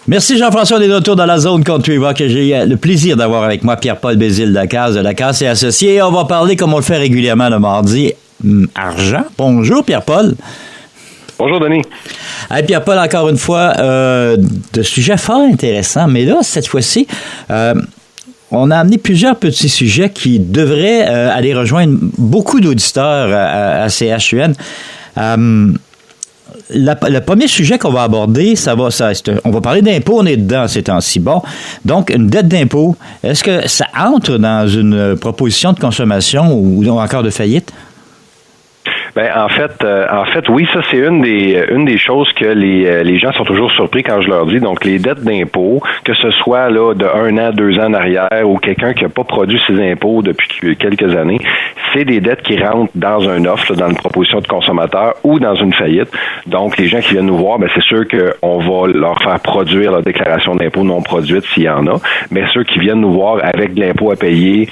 Merci Jean-François, on est de retour dans la zone Country Rock que j'ai le plaisir d'avoir avec moi Pierre-Paul Bézile-Lacasse de Lacasse et Associés. Et on va parler, comme on le fait régulièrement le mardi, argent. Bonjour Pierre-Paul. Bonjour Denis. Hey Pierre-Paul, encore une fois, de sujets fort intéressants, mais là, cette fois-ci, on a amené plusieurs petits sujets qui devraient aller rejoindre beaucoup d'auditeurs à CHUN. Le premier sujet qu'on va aborder, on va parler d'impôts, on est dedans ces temps-ci. Bon, donc une dette d'impôt, est-ce que ça entre dans une proposition de consommation ou encore de faillite? Ben en fait, oui, ça c'est une des choses que les gens sont toujours surpris quand je leur dis. Donc les dettes d'impôt, que ce soit là de 1 an, 2 ans en arrière ou quelqu'un qui n'a pas produit ses impôts depuis quelques années, c'est des dettes qui rentrent dans un offre, là, dans une proposition de consommateur ou dans une faillite. Donc les gens qui viennent nous voir, ben c'est sûr qu'on va leur faire produire leur déclaration d'impôt non produite s'il y en a. Mais ceux qui viennent nous voir avec de l'impôt à payer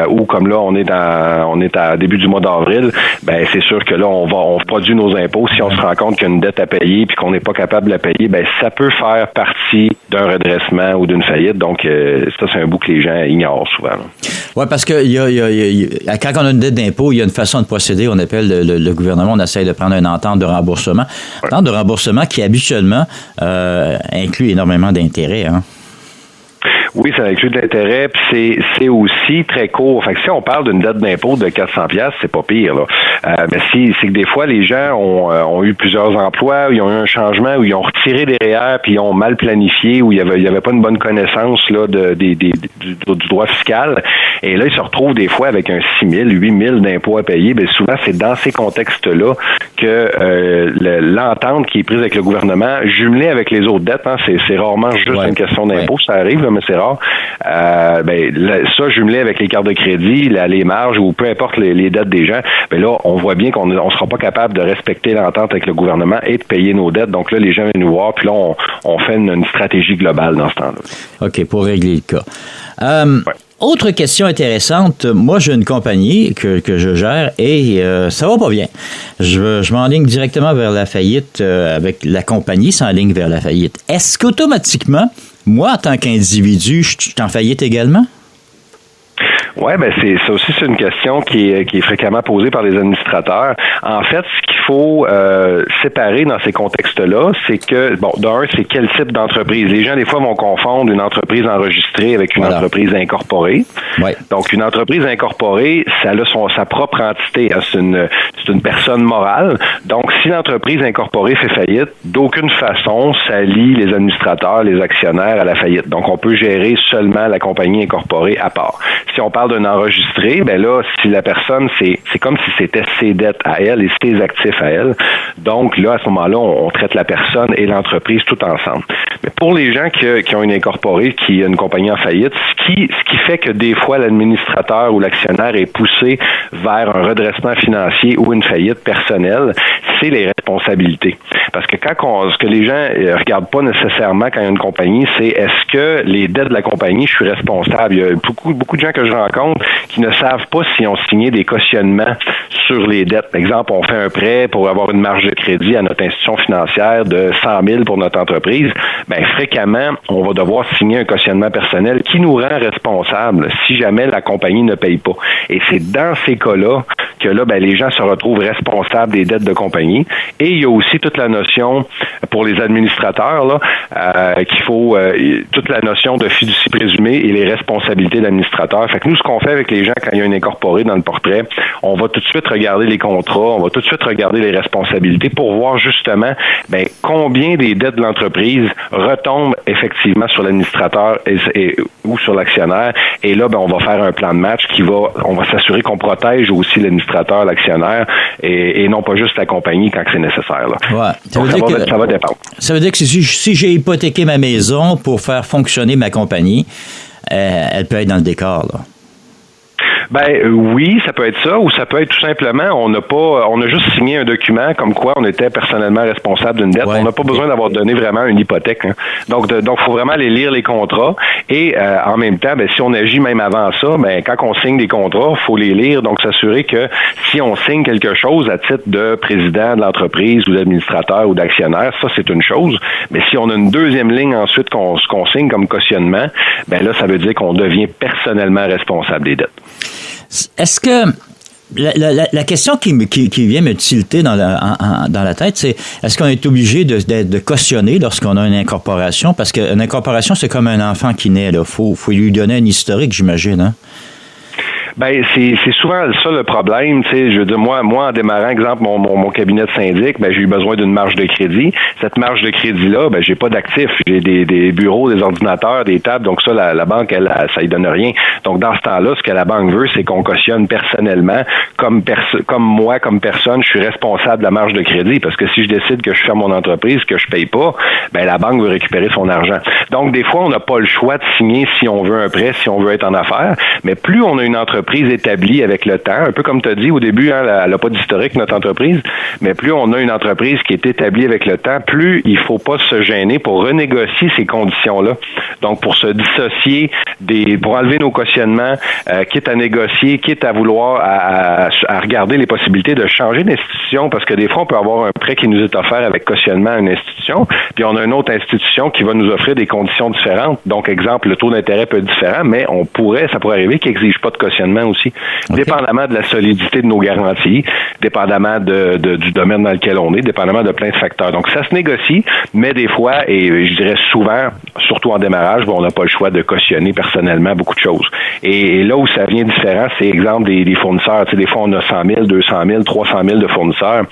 ou comme là on est à début du mois d'avril, ben c'est sûr que là, on produit nos impôts. Si on se rend compte qu'il y a une dette à payer puis qu'on n'est pas capable de la payer, ben ça peut faire partie d'un redressement ou d'une faillite. Donc, ça, c'est un bout que les gens ignorent souvent. Oui, parce que quand on a une dette d'impôt, il y a une façon de procéder. On appelle le gouvernement, on essaie de prendre une entente de remboursement. Une entente de remboursement qui, habituellement, inclut énormément d'intérêts, hein? Oui, ça inclut de l'intérêt, puis c'est aussi très court. Fait que si on parle d'une dette d'impôt de 400$, c'est pas pire, là. Mais c'est que des fois, les gens ont eu plusieurs emplois, ils ont eu un changement, où ils ont retiré des REER, puis ils ont mal planifié, où il y avait pas une bonne connaissance là du droit fiscal. Et là, ils se retrouvent des fois avec un 6 000, 8 000 d'impôts à payer. Bien, souvent, c'est dans ces contextes-là que l'entente qui est prise avec le gouvernement, jumelée avec les autres dettes, hein, c'est rarement juste une question d'impôt, ça arrive, là, mais c'est rare. Ça, jumelé avec les cartes de crédit, les marges ou peu importe les dettes des gens, ben là, on voit bien qu'on ne sera pas capable de respecter l'entente avec le gouvernement et de payer nos dettes. Donc là, les gens viennent nous voir, puis là, on fait une stratégie globale dans ce temps-là. OK, pour régler le cas. Autre question intéressante, moi j'ai une compagnie que je gère et ça va pas bien. Je m'enligne directement vers la faillite avec la compagnie s'enligne vers la faillite. Est-ce qu'automatiquement, moi en tant qu'individu, je suis en faillite également? Oui, ben ça aussi c'est une question qui est fréquemment posée par les administrateurs. En fait, ce qu'il faut séparer dans ces contextes-là, c'est que d'un, c'est quel type d'entreprise. Les gens des fois vont confondre une entreprise enregistrée avec une entreprise incorporée. Ouais. Donc une entreprise incorporée, ça a sa propre entité. Hein, c'est une personne morale. Donc si l'entreprise incorporée fait faillite, d'aucune façon ça lie les administrateurs, les actionnaires à la faillite. Donc on peut gérer seulement la compagnie incorporée à part. Si on parle d'un enregistré, ben là, si la personne, c'est comme si c'était ses dettes à elle et ses actifs à elle. Donc là, à ce moment-là, on traite la personne et l'entreprise tout ensemble. Mais pour les gens qui ont une incorporée, qui a une compagnie en faillite, ce qui fait que des fois l'administrateur ou l'actionnaire est poussé vers un redressement financier ou une faillite personnelle, c'est les responsabilités. Parce que ce que les gens regardent pas nécessairement quand il y a une compagnie, c'est est-ce que les dettes de la compagnie, je suis responsable. Il y a beaucoup de gens que je rencontre qui ne savent pas s'ils ont signé des cautionnements sur les dettes. Par exemple, on fait un prêt pour avoir une marge de crédit à notre institution financière de 100 000 pour notre entreprise. Ben fréquemment, on va devoir signer un cautionnement personnel qui nous rend responsables si jamais la compagnie ne paye pas. Et c'est dans ces cas-là que là, ben, les gens se retrouvent responsables des dettes de compagnie. Et il y a aussi toute la notion, pour les administrateurs, là, qu'il faut toute la notion de fiducie présumée et les responsabilités de l'administrateur. Fait que nous, ce qu'on fait avec les gens quand il y a une incorporée dans le portrait, on va tout de suite regarder les contrats, on va tout de suite regarder les responsabilités pour voir justement combien des dettes de l'entreprise retombent effectivement sur l'administrateur ou sur l'actionnaire. Et là, on va faire un plan de match on va s'assurer qu'on protège aussi l'administrateur, l'actionnaire et non pas juste la compagnie quand c'est nécessaire. Là. Ouais. Ça va dépendre. Ça veut dire que si j'ai hypothéqué ma maison pour faire fonctionner ma compagnie, elle peut être dans le décor, là. Oui, ça peut être ça, ou ça peut être tout simplement, on a juste signé un document comme quoi on était personnellement responsable d'une dette. Ouais. On n'a pas besoin d'avoir donné vraiment une hypothèque. Hein. Donc, faut vraiment aller lire les contrats. Et en même temps, si on agit même avant ça, quand on signe des contrats, faut les lire. Donc, s'assurer que si on signe quelque chose à titre de président de l'entreprise ou d'administrateur ou d'actionnaire, ça c'est une chose. Mais si on a une deuxième ligne ensuite qu'on signe comme cautionnement, là, ça veut dire qu'on devient personnellement responsable des dettes. Est-ce que la question qui vient me tilter dans la tête, c'est est-ce qu'on est obligé de cautionner lorsqu'on a une incorporation? Parce qu'une incorporation, c'est comme un enfant qui naît. Il faut lui donner un historique, j'imagine. Hein? C'est souvent ça le problème, tu sais. Je veux dire, moi, en démarrant, exemple, mon cabinet de syndic, j'ai eu besoin d'une marge de crédit. Cette marge de crédit-là, j'ai pas d'actifs. J'ai des bureaux, des ordinateurs, des tables. Donc ça, la banque, ça y donne rien. Donc dans ce temps-là, ce que la banque veut, c'est qu'on cautionne personnellement, comme moi, comme personne, je suis responsable de la marge de crédit. Parce que si je décide que je ferme mon entreprise, que je paye pas, la banque veut récupérer son argent. Donc des fois, on n'a pas le choix de signer si on veut un prêt, si on veut être en affaires. Mais plus on a une entreprise établie avec le temps, un peu comme tu as dit au début, hein, elle n'a pas d'historique, notre entreprise, mais plus on a une entreprise qui est établie avec le temps, plus il faut pas se gêner pour renégocier ces conditions-là. Donc, pour se dissocier pour enlever nos cautionnements, quitte à négocier, quitte à vouloir à regarder les possibilités de changer d'institution, parce que des fois, on peut avoir un prêt qui nous est offert avec cautionnement à une institution, puis on a une autre institution qui va nous offrir des conditions différentes. Donc, exemple, le taux d'intérêt peut être différent, mais ça pourrait arriver qu'il n'exige pas de cautionnement aussi, okay. Dépendamment de la solidité de nos garanties, dépendamment du domaine dans lequel on est, dépendamment de plein de facteurs. Donc, ça se négocie, mais des fois, et je dirais souvent, surtout en démarrage, on n'a pas le choix de cautionner personnellement beaucoup de choses. Et là où ça vient différent, c'est exemple des fournisseurs. Tu sais, des fois, on a 100 000, 200 000, 300 000 de fournisseurs.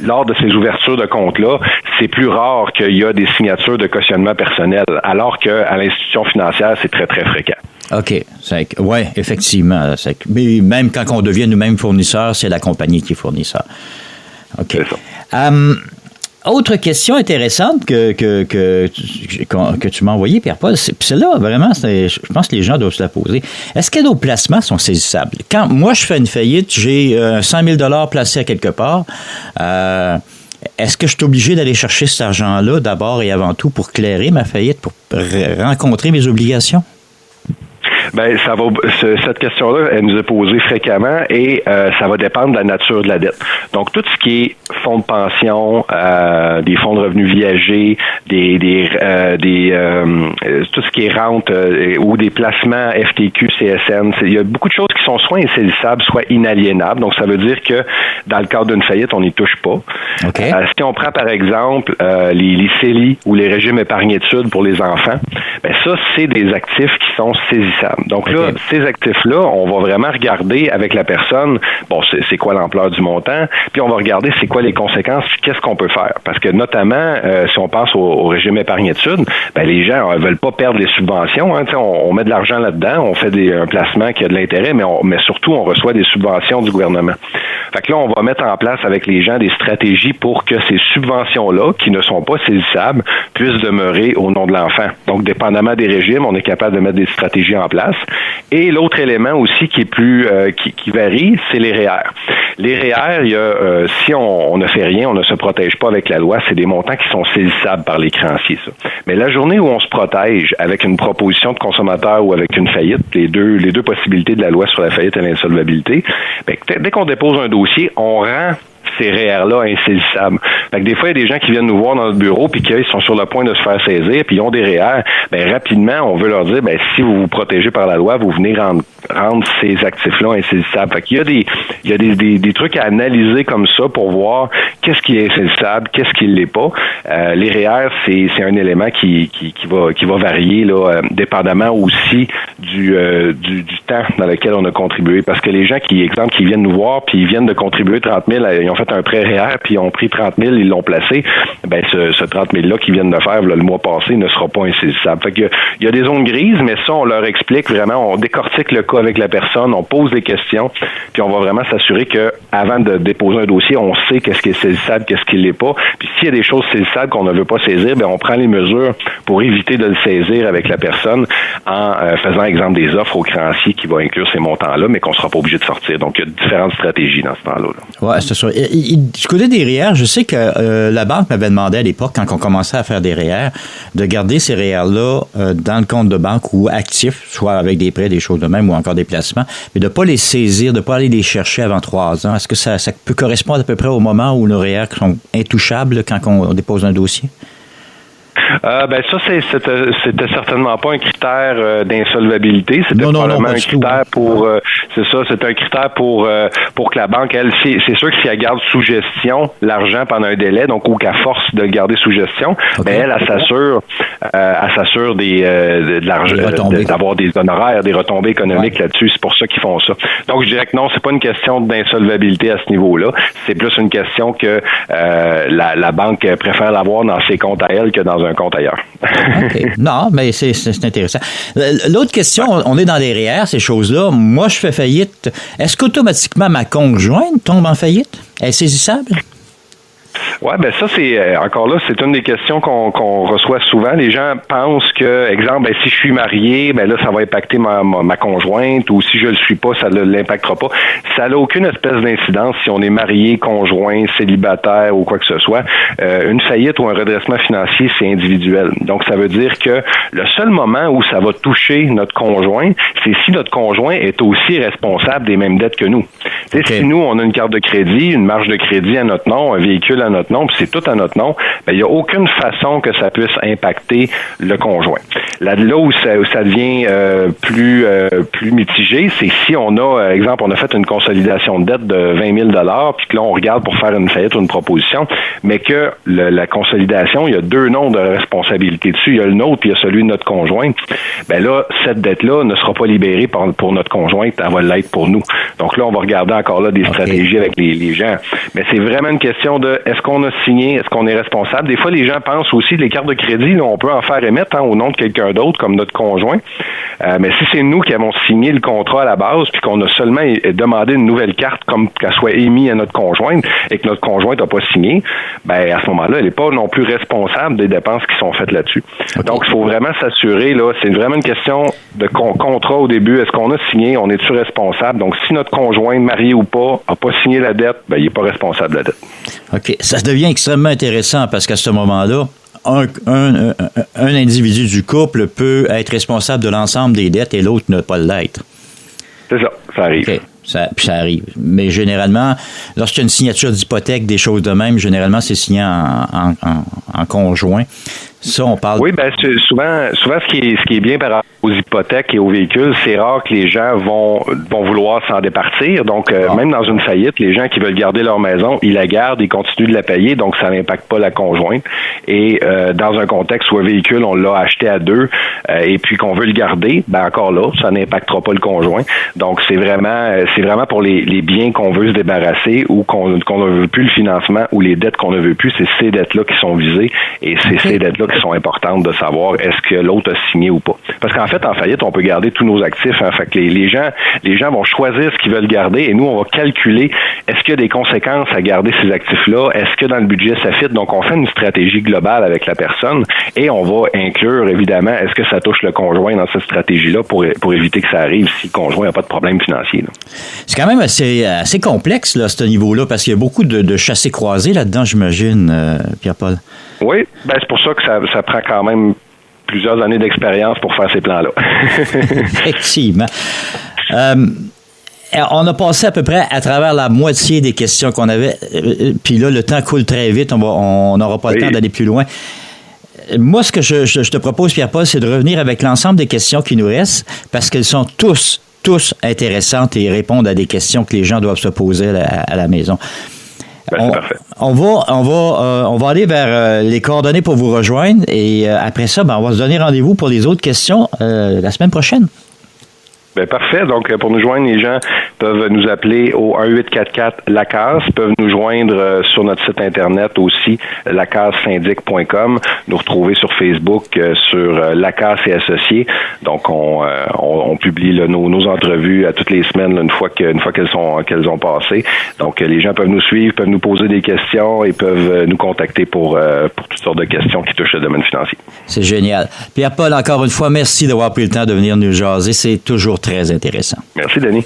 Lors de ces ouvertures de comptes-là, c'est plus rare qu'il y a des signatures de cautionnement personnel, alors qu'à l'institution financière, c'est très, très fréquent. OK. Oui, effectivement. Mais même quand on devient nous-mêmes fournisseurs, c'est la compagnie qui est fournisseur. OK. C'est ça. Autre question intéressante que tu m'as envoyée, Pierre-Paul, celle-là, vraiment, je pense que les gens doivent se la poser. Est-ce que nos placements sont saisissables? Quand moi, je fais une faillite, j'ai 100 000 placés à quelque part, est-ce que je suis obligé d'aller chercher cet argent-là d'abord et avant tout pour clairer ma faillite, pour rencontrer mes obligations? Cette question-là, elle nous est posée fréquemment et ça va dépendre de la nature de la dette. Donc, tout ce qui est fonds de pension, des fonds de revenus viagers, tout ce qui est rente ou des placements FTQ, CSN, il y a beaucoup de choses qui sont soit insaisissables, soit inaliénables. Donc, ça veut dire que dans le cadre d'une faillite, on n'y touche pas. Okay. Si on prend, par exemple, les CELI ou les régimes épargne-études pour les enfants, ça, c'est des actifs qui sont saisissables. Donc là, ces actifs-là, on va vraiment regarder avec la personne, c'est quoi l'ampleur du montant, puis on va regarder c'est quoi les conséquences, qu'est-ce qu'on peut faire. Parce que notamment, si on pense au régime épargne-études, les gens ne veulent pas perdre les subventions. Hein, on met de l'argent là-dedans, on fait un placement qui a de l'intérêt, mais surtout, on reçoit des subventions du gouvernement. Fait que là, on va mettre en place avec les gens des stratégies pour que ces subventions-là, qui ne sont pas saisissables, puissent demeurer au nom de l'enfant. Donc, dépendamment des régimes, on est capable de mettre des stratégies en place. Et l'autre élément aussi qui est plus qui varie, c'est les REER. Les REER, il y a si on ne fait rien, on ne se protège pas avec la loi, c'est des montants qui sont saisissables par les créanciers, ça. Mais la journée où on se protège avec une proposition de consommateur ou avec une faillite, les deux possibilités de la loi sur la faillite et l'insolvabilité, dès qu'on dépose un dossier, on rend ces REER-là insaisissables. Fait que des fois, il y a des gens qui viennent nous voir dans notre bureau puis qu'ils sont sur le point de se faire saisir puis ils ont des REER. Rapidement, on veut leur dire, si vous vous protégez par la loi, vous venez rendre ces actifs-là insaisissables. Fait qu'il y a des trucs à analyser comme ça pour voir qu'est-ce qui est insaisissable, qu'est-ce qui ne l'est pas. Les REER, c'est un élément qui va varier là, dépendamment aussi du temps dans lequel on a contribué. Parce que les gens qui viennent nous voir puis ils viennent de contribuer 30 000, ils ont fait fait un prêt REER, puis ils ont pris 30 000, ils l'ont placé, ben ce 30 000-là qu'ils viennent de faire le mois passé ne sera pas insaisissable. Fait qu'il y a des zones grises, mais ça, on leur explique vraiment, on décortique le cas avec la personne, on pose des questions, puis on va vraiment s'assurer que avant de déposer un dossier, on sait qu'est-ce qui est saisissable, qu'est-ce qui l'est pas. Puis s'il y a des choses saisissables qu'on ne veut pas saisir, ben on prend les mesures pour éviter de le saisir avec la personne en faisant, exemple, des offres au créancier qui va inclure ces montants-là, mais qu'on ne sera pas obligé de sortir. Donc, il y a différentes stratégies dans ce temps-là. Oui, c'est sûr. Du côté des REER, je sais que la banque m'avait demandé à l'époque, quand on commençait à faire des REER, de garder ces REER-là dans le compte de banque ou actifs, soit avec des prêts, des choses de même ou encore des placements, mais de ne pas les saisir, de ne pas aller les chercher avant 3 ans. Est-ce que ça peut correspondre à peu près au moment où nos REER sont intouchables quand on dépose un dossier? Ben ça, c'était certainement pas un critère d'insolvabilité. C'était probablement un critère pour c'est un critère pour que la banque, elle, c'est sûr que si elle garde sous gestion l'argent pendant un délai, donc ou qu'à force de le garder sous gestion, ben elle s'assure de l'argent, d'avoir des honoraires, des retombées économiques là-dessus. C'est pour ça qu'ils font ça. Donc je dirais que non, c'est pas une question d'insolvabilité à ce niveau-là. C'est plus une question que la banque préfère l'avoir dans ses comptes à elle que dans un compte ailleurs. Okay. Non, mais c'est intéressant. L'autre question, on est dans les REER, ces choses-là. Moi, je fais faillite. Est-ce qu'automatiquement ma conjointe tombe en faillite? Elle est saisissable? Ouais, ben ça c'est encore là, c'est une des questions qu'on reçoit souvent. Les gens pensent que, exemple, ben si je suis marié, ben là ça va impacter ma conjointe, ou si je le suis pas, ça ne l'impactera pas. Ça n'a aucune espèce d'incidence si on est marié, conjoint, célibataire ou quoi que ce soit. Une faillite ou un redressement financier, c'est individuel. Donc ça veut dire que le seul moment où ça va toucher notre conjoint, c'est si notre conjoint est aussi responsable des mêmes dettes que nous. Okay. Si nous on a une carte de crédit, une marge de crédit à notre nom, un véhicule à notre nom, puis c'est tout à notre nom, ben, il n'y a aucune façon que ça puisse impacter le conjoint. Là où ça devient plus mitigé, c'est si on a, exemple, on a fait une consolidation de dette de 20 000 $, puis que là, on regarde pour faire une faillite ou une proposition, mais que la consolidation, il y a 2 noms de responsabilité dessus. Il y a le nôtre, puis il y a celui de notre conjoint. Ben là, cette dette-là ne sera pas libérée pour notre conjointe, elle va l'être pour nous. Donc là, on va regarder encore là des stratégies avec les gens. Mais c'est vraiment une question de est-ce qu'on a signé, est-ce qu'on est responsable? Des fois, les gens pensent aussi les cartes de crédit, là, on peut en faire émettre au nom de quelqu'un d'autre, comme notre conjoint. Mais si c'est nous qui avons signé le contrat à la base, puis qu'on a seulement demandé une nouvelle carte comme qu'elle soit émise à notre conjointe et que notre conjointe n'a pas signé, ben à ce moment-là, elle n'est pas non plus responsable des dépenses qui sont faites là-dessus. Okay. Donc, il faut vraiment s'assurer, là, c'est vraiment une question de contrat au début. Est-ce qu'on a signé? On est-tu responsable? Donc, si notre conjoint, marié ou pas, n'a pas signé la dette, ben il n'est pas responsable de la dette. OK. Ça devient extrêmement intéressant parce qu'à ce moment-là, un individu du couple peut être responsable de l'ensemble des dettes et l'autre ne pas l'être. C'est ça, ça arrive. Okay. Ça arrive. Mais généralement, lorsqu'il y a une signature d'hypothèque, des choses de même, généralement, c'est signé en conjoint. Ça, on parle... Oui, ben souvent ce qui est bien par rapport aux hypothèques et aux véhicules, c'est rare que les gens vont vouloir s'en départir. Donc, même dans une faillite, les gens qui veulent garder leur maison, ils la gardent, ils continuent de la payer, donc ça n'impacte pas la conjointe. Et dans un contexte où un véhicule, on l'a acheté à 2 et puis qu'on veut le garder, ben encore là, ça n'impactera pas le conjoint. Donc, c'est vraiment pour les biens qu'on veut se débarrasser ou qu'on ne veut plus le financement ou les dettes qu'on ne veut plus, c'est ces dettes-là qui sont visées et c'est ces dettes-là qui sont importantes de savoir est-ce que l'autre a signé ou pas. Parce qu'en fait, en faillite, on peut garder tous nos actifs. Hein. Fait que les gens vont choisir ce qu'ils veulent garder et nous, on va calculer est-ce qu'il y a des conséquences à garder ces actifs-là? Est-ce que dans le budget, ça fit? Donc, on fait une stratégie globale avec la personne et on va inclure, évidemment, est-ce que ça touche le conjoint dans cette stratégie-là pour éviter que ça arrive si le conjoint n'a pas de problème financier. Là. C'est quand même assez complexe, là, à ce niveau-là, parce qu'il y a beaucoup de chassés-croisés là-dedans, j'imagine, Pierre-Paul. Oui, ben c'est pour ça que ça prend quand même plusieurs années d'expérience pour faire ces plans-là. Effectivement. On a passé à peu près à travers la moitié des questions qu'on avait. Puis là, le temps coule très vite. On n'aura pas le temps d'aller plus loin. Moi, ce que je te propose, Pierre-Paul, c'est de revenir avec l'ensemble des questions qui nous restent, parce qu'elles sont tous intéressantes et répondent à des questions que les gens doivent se poser à la maison. Ben, c'est parfait. On va aller vers les coordonnées pour vous rejoindre et après ça, on va se donner rendez-vous pour les autres questions la semaine prochaine. Ben, parfait. Donc, pour nous joindre, les gens peuvent nous appeler au 1-844-LACASE, peuvent nous joindre sur notre site Internet aussi, lacasesyndic.com, nous retrouver sur Facebook sur LACASE et Associés. Donc, on publie là, nos entrevues à toutes les semaines, là, une fois qu'elles ont passé. Donc, les gens peuvent nous suivre, peuvent nous poser des questions et peuvent nous contacter pour toutes sortes de questions qui touchent le domaine financier. C'est génial. Pierre-Paul, encore une fois, merci d'avoir pris le temps de venir nous jaser. C'est toujours très intéressant. Merci, Denis.